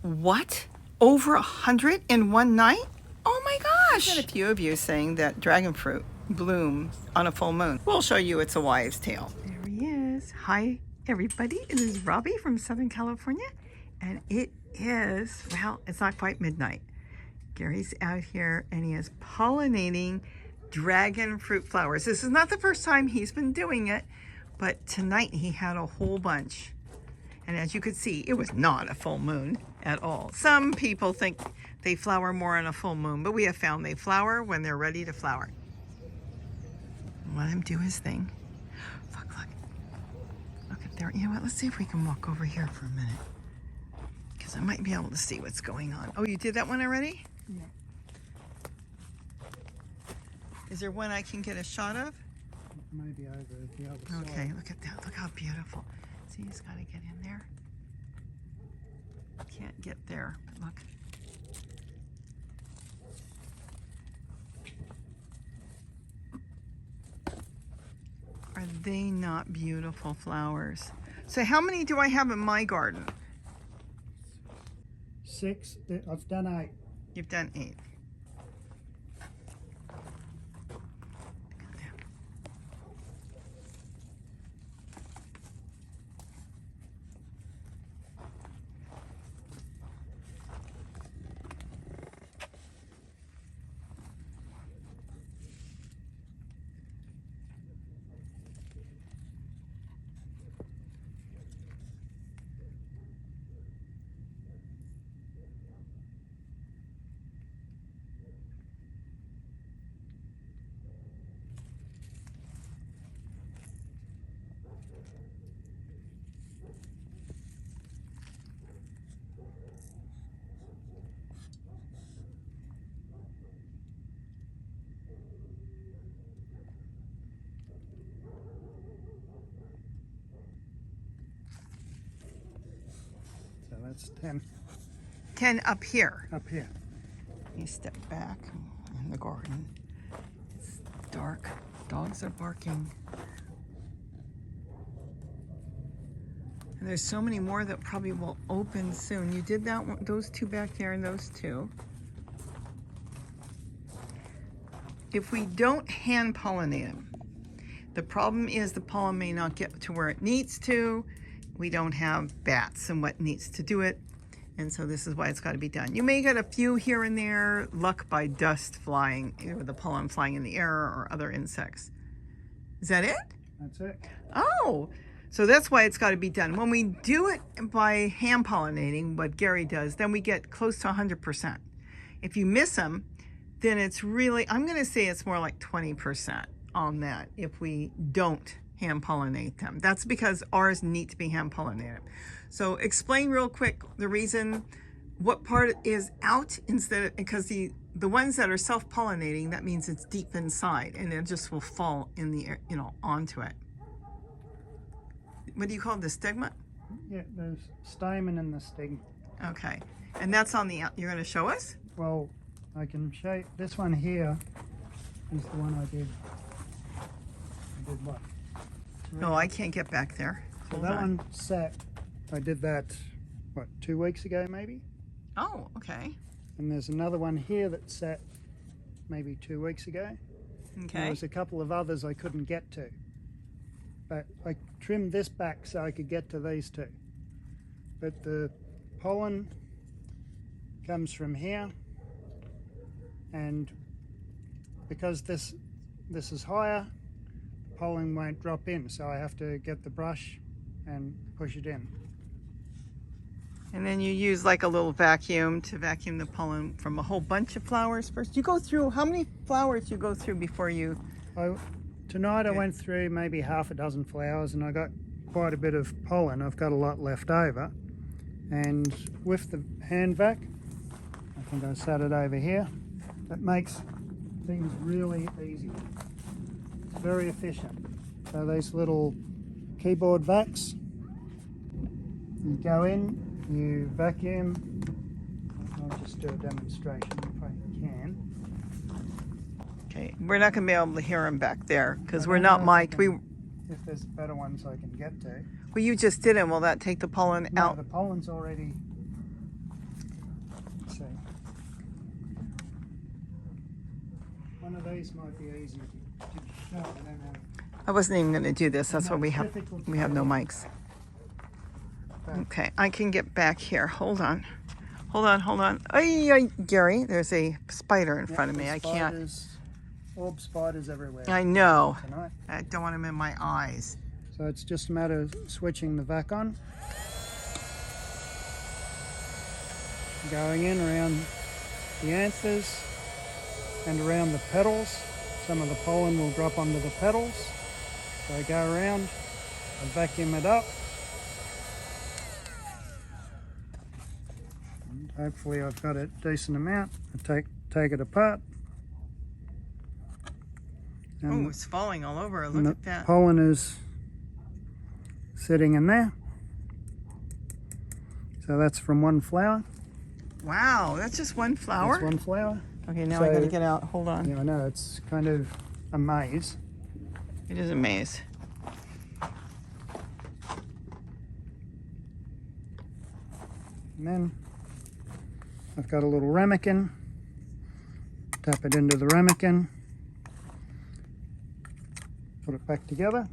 What? Over 100 in one night? Oh my gosh! I've had a few of you saying that dragon fruit blooms on a full moon. We'll show you it's a wives' tale. There he is. Hi, everybody. It is Robbie from Southern California, and it is, well, it's not quite midnight. Gary's out here and he is pollinating dragon fruit flowers. This is not the first time he's been doing it, but tonight he had a whole bunch. And as you could see, it was not a full moon at all. Some people think they flower more on a full moon, but we have found they flower when they're ready to flower. Let him do his thing. Look, look. Look up there. You know what? Let's see if we can walk over here for a minute, because I might be able to see what's going on. Oh, you did that one already? Yeah. Is there one I can get a shot of? Maybe over the other side. Okay, look at that. Look how beautiful. See, he's got to get in there. Can't get there, but look. Are they not beautiful flowers? So how many do I have in my garden? 6. I've done 8. You've done 8. So that's 10 10 up here. up here. You step back in the garden. It's dark. Dogs are barking. And there's so many more that probably will open soon. You did that one, those 2 back there and those 2. If we don't hand pollinate them, the problem is the pollen may not get to where it needs to. We don't have bats and what needs to do it. And so this is why it's got to be done. You may get a few here and there, luck by dust flying, the pollen flying in the air or other insects. Is that it? That's it. Oh, so that's why it's got to be done. When we do it by hand pollinating, what Gary does, then we get close to 100%. If you miss them, then it's really, I'm going to say it's more like 20% on that if we don't hand pollinate them. That's because ours need to be hand pollinated. So explain real quick the reason, what part is out instead of, because the ones that are self-pollinating, that means it's deep inside and it just will fall in the air, onto it. What do you call it, the stigma? Yeah, there's stamen and the stigma. Okay, and that's on the, you're going to show us? Well, I can show you. This one here is the one I did. I did what? No, I can't get back there. So Hold that on. one sat, I did that, what, 2 weeks ago maybe? Oh, okay. And there's another one here that sat maybe 2 weeks ago. There Okay. was a couple of others I couldn't get to. But I trimmed this back so I could get to these 2. But the pollen comes from here, and because this is higher, pollen won't drop in, so I have to get the brush and push it in. And then you use like a little vacuum to vacuum the pollen from a whole bunch of flowers first. You go through, how many flowers do you go through before you? Tonight I went through maybe half a dozen flowers and I got quite a bit of pollen. I've got a lot left over. And with the hand vac, I think I sat it over here, that makes things really easy. It's very efficient. So these little keyboard vacs, you go in, you vacuum. I'll just do a demonstration if I can. Okay, we're not going to be able to hear him back there because I we're don't not know mic'd. if there's better ones I can get to. Well, you just did it. Will that take the pollen No, out? the pollen's already One of these might be easy to show. I don't know. I wasn't even going to do this. That's why we have no mics. Okay. Okay, I can get back here. Hold on. Ay, Gary, there's a spider in front of me. I can't. Orb spiders everywhere. I know. Tonight. I don't want them in my eyes. So it's just a matter of switching the vac on. Going in around the anthers and around the petals. Some of the pollen will drop onto the petals. So I go around, I vacuum it up. And hopefully I've got a decent amount. I take it apart. Oh, it's falling all over. Look at that. Pollen is sitting in there. So that's from one flower. Wow, that's just one flower? That's one flower. Okay, now I gotta get out. Hold on. Yeah, I know, it's kind of a maze. It is a maze. And then I've got a little ramekin. Tap it into the ramekin. Put it back together.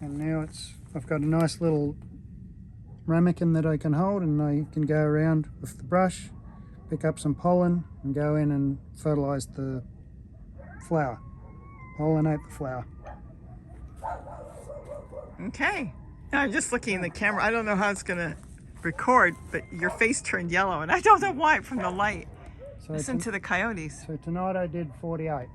And now I've got a nice little ramekin that I can hold, and I can go around with the brush, pick up some pollen and go in and fertilize the flower. Pollinate the flower. Okay. Now I'm just looking in the camera. I don't know how it's gonna record, but your face turned yellow and I don't know why from the light. So listen to the coyotes. So tonight I did 48.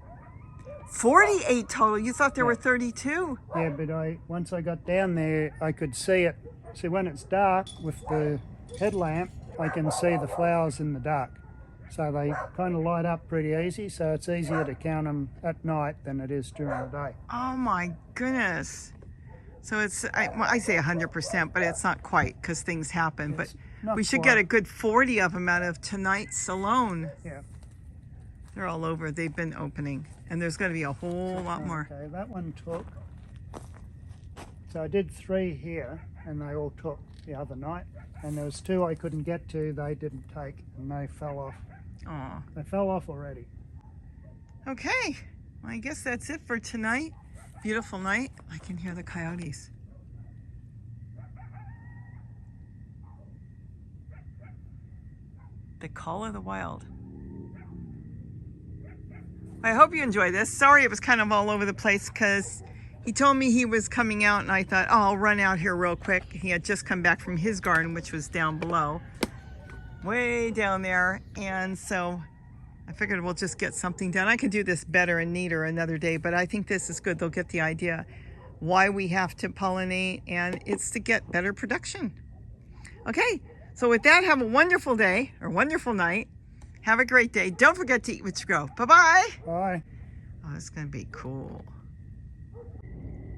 48 total? You thought there were 32? Yeah, but once I got down there, I could see it. See, when it's dark with the headlamp, I can see the flowers in the dark. So they kind of light up pretty easy, so it's easier to count them at night than it is during the day. Oh my goodness. So it's, I say 100%, but it's not quite because things happen. But we should get a good 40 of them out of tonight's alone. Yeah. They're all over. They've been opening. And there's going to be a whole lot more. Okay, that one took. So I did 3 here, and they all took the other night. And there was 2 I couldn't get to, they didn't take, and they fell off. Aw. They fell off already. Okay, well, I guess that's it for tonight. Beautiful night. I can hear the coyotes. The call of the wild. I hope you enjoyed this. Sorry it was kind of all over the place because he told me he was coming out and I thought, oh, I'll run out here real quick. He had just come back from his garden, which was down below, way down there. And so I figured we'll just get something done. I can do this better and neater another day, but I think this is good. They'll get the idea why we have to pollinate, and it's to get better production. Okay, so with that, have a wonderful day or wonderful night. Have a great day. Don't forget to eat what you grow. Bye-bye. Bye. Oh, it's going to be cool.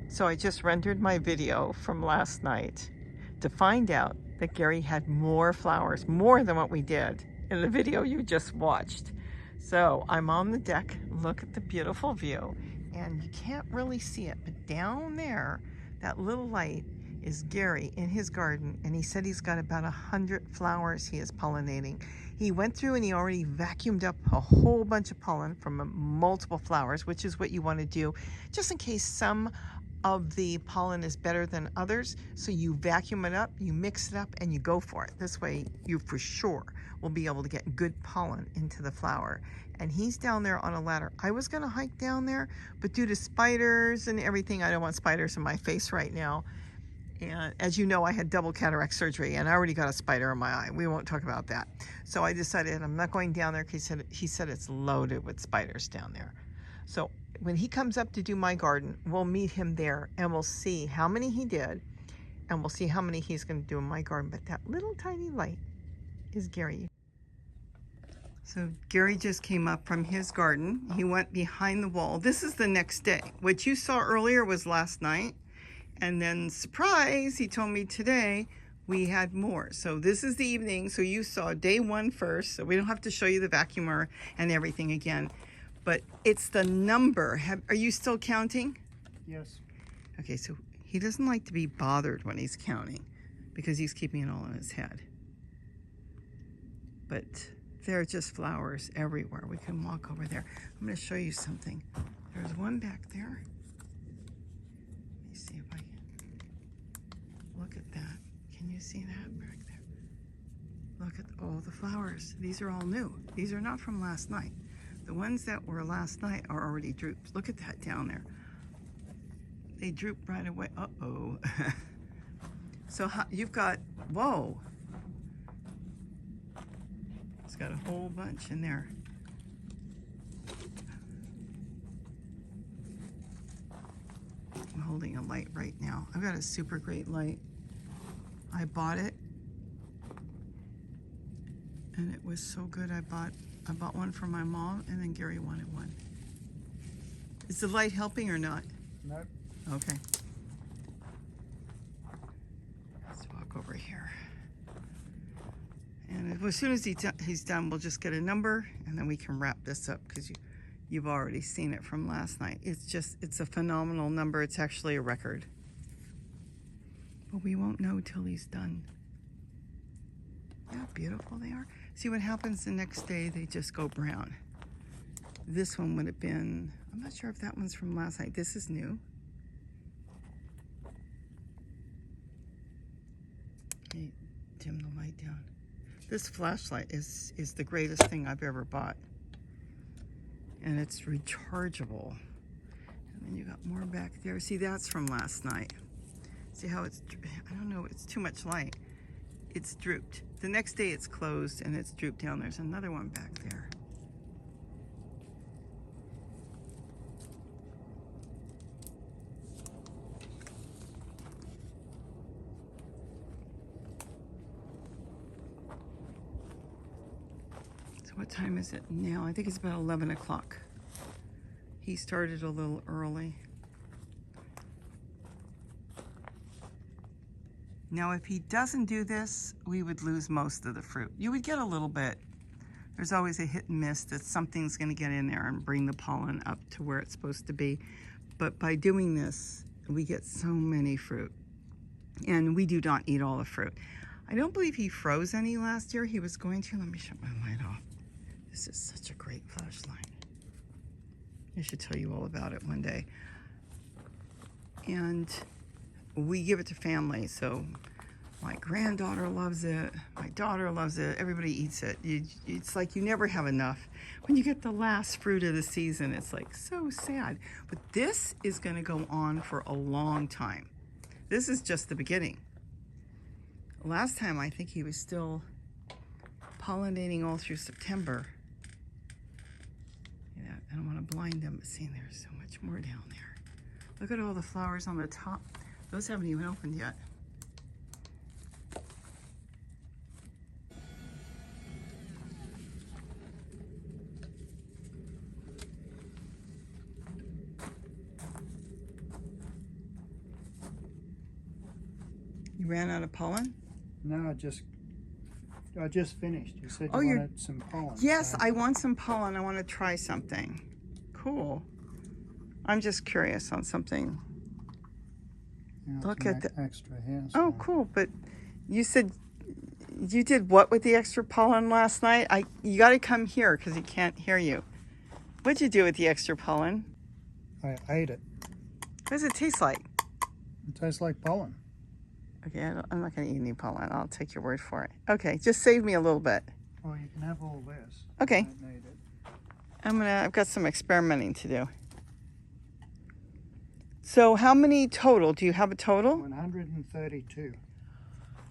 So I just rendered my video from last night to find out that Gary had more flowers, more than what we did in the video you just watched. So I'm on the deck. Look at the beautiful view. And you can't really see it, but down there, that little light is Gary in his garden, and he said he's got about 100 flowers he is pollinating. He went through and he already vacuumed up a whole bunch of pollen from multiple flowers, which is what you want to do, just in case some of the pollen is better than others. So you vacuum it up, you mix it up, and you go for it. This way you for sure will be able to get good pollen into the flower. And he's down there on a ladder. I was gonna hike down there, but due to spiders and everything, I don't want spiders in my face right now. And as you know, I had double cataract surgery and I already got a spider in my eye. We won't talk about that. So I decided I'm not going down there because he said it's loaded with spiders down there. So when he comes up to do my garden, we'll meet him there and we'll see how many he did and we'll see how many he's going to do in my garden. But that little tiny light is Gary. So Gary just came up from his garden. He went behind the wall. This is the next day. What you saw earlier was last night. And then, surprise, he told me today we had more. So this is the evening. So you saw day 1 first. So we don't have to show you the vacuumer and everything again. But it's the number. Are you still counting? Yes. Okay, so he doesn't like to be bothered when he's counting because he's keeping it all in his head. But There are just flowers everywhere. We can walk over there. I'm going to show you something. There's one back there. Let me see if I can. Look at that. Can you see that back there? Look at all the flowers. These are all new. These are not from last night. The ones that were last night are already drooped. Look at that down there. They droop right away. Uh-oh. So you've got, whoa. It's got a whole bunch in there. I'm holding a light right now. I've got a super great light. I bought it. And it was so good. I bought one for my mom, and then Gary wanted one. Is the light helping or not? Nope. Okay. Let's walk over here. And as soon as he's done, we'll just get a number, and then we can wrap this up because you've already seen it from last night. It's a phenomenal number. It's actually a record. But we won't know till he's done. Yeah, how beautiful they are. See what happens the next day, they just go brown. This one would have been, I'm not sure if that one's from last night. This is new. Okay, dim the light down. This flashlight is the greatest thing I've ever bought. And it's rechargeable. And then you got more back there. See, that's from last night. See how it's, I don't know, it's too much light. It's drooped. The next day it's closed and it's drooped down. There's another one back there. So what time is it now? I think it's about 11 o'clock. He started a little early. Now, if he doesn't do this, we would lose most of the fruit. You would get a little bit. There's always a hit and miss that something's going to get in there and bring the pollen up to where it's supposed to be. But by doing this, we get so many fruit. And we do not eat all the fruit. I don't believe he froze any last year. He was going to. Let me shut my light off. This is such a great flashlight. I should tell you all about it one day. And we give it to family, so my granddaughter loves it, my daughter loves it, everybody eats it. It's like you never have enough. When you get the last fruit of the season, it's like so sad. But this is going to go on for a long time. This is just the beginning. Last time, I think he was still pollinating all through September. Yeah, I don't want to blind them, but see, there's so much more down there. Look at all the flowers on the top. Those haven't even opened yet. You ran out of pollen? No, I just finished. You said you wanted some pollen. Yes, so. I want some pollen. I want to try something. Cool. I'm just curious on something. Look at the extra here. So. Oh, cool. But you said you did what with the extra pollen last night? You got to come here because he can't hear you. What'd you do with the extra pollen? I ate it. What does it taste like? It tastes like pollen. Okay, I'm not going to eat any pollen. I'll take your word for it. Okay, just save me a little bit. Well, you can have all this. Okay. I don't need it. I've got some experimenting to do. So how many total? Do you have a total? 132.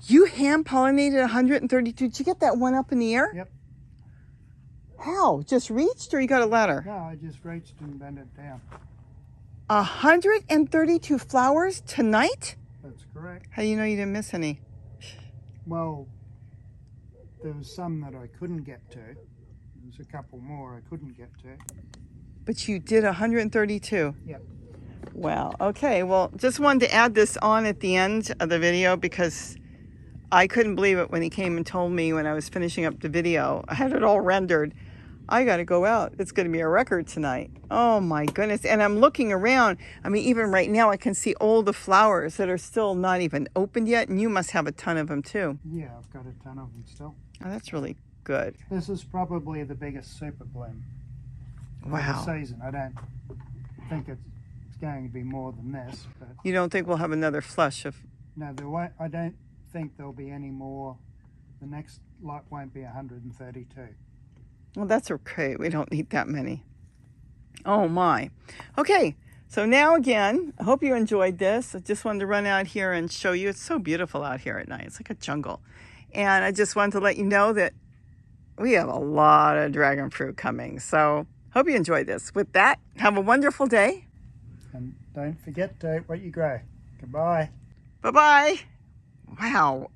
You hand pollinated 132. Did you get that one up in the air? Yep. How? Just reached or you got a ladder? No, I just reached and bent it down. 132 flowers tonight? That's correct. How do you know you didn't miss any? Well, there was some that I couldn't get to. There was a couple more I couldn't get to. But you did 132? Yep. Wow. Okay. Well, just wanted to add this on at the end of the video because I couldn't believe it when he came and told me when I was finishing up the video. I had it all rendered. I got to go out. It's going to be a record tonight. Oh my goodness. And I'm looking around. I mean, even right now I can see all the flowers that are still not even opened yet. And you must have a ton of them too. Yeah, I've got a ton of them still. Oh, that's really Good. This is probably the biggest super bloom of Wow. the season. I don't think it's going to be more than this, but You don't think we'll have another flush of... no, there won't, I don't think there'll be any more. The next lot won't be 132. Well, that's okay. We don't need that many. Oh my. Okay, so now again, I hope you enjoyed this. I just wanted to run out here and show you. It's so beautiful out here at night. It's like a jungle. And I just wanted to let you know that we have a lot of dragon fruit coming. So hope you enjoyed this. With that, have a wonderful day. And don't forget to eat what you grow. Goodbye. Bye-bye. Wow.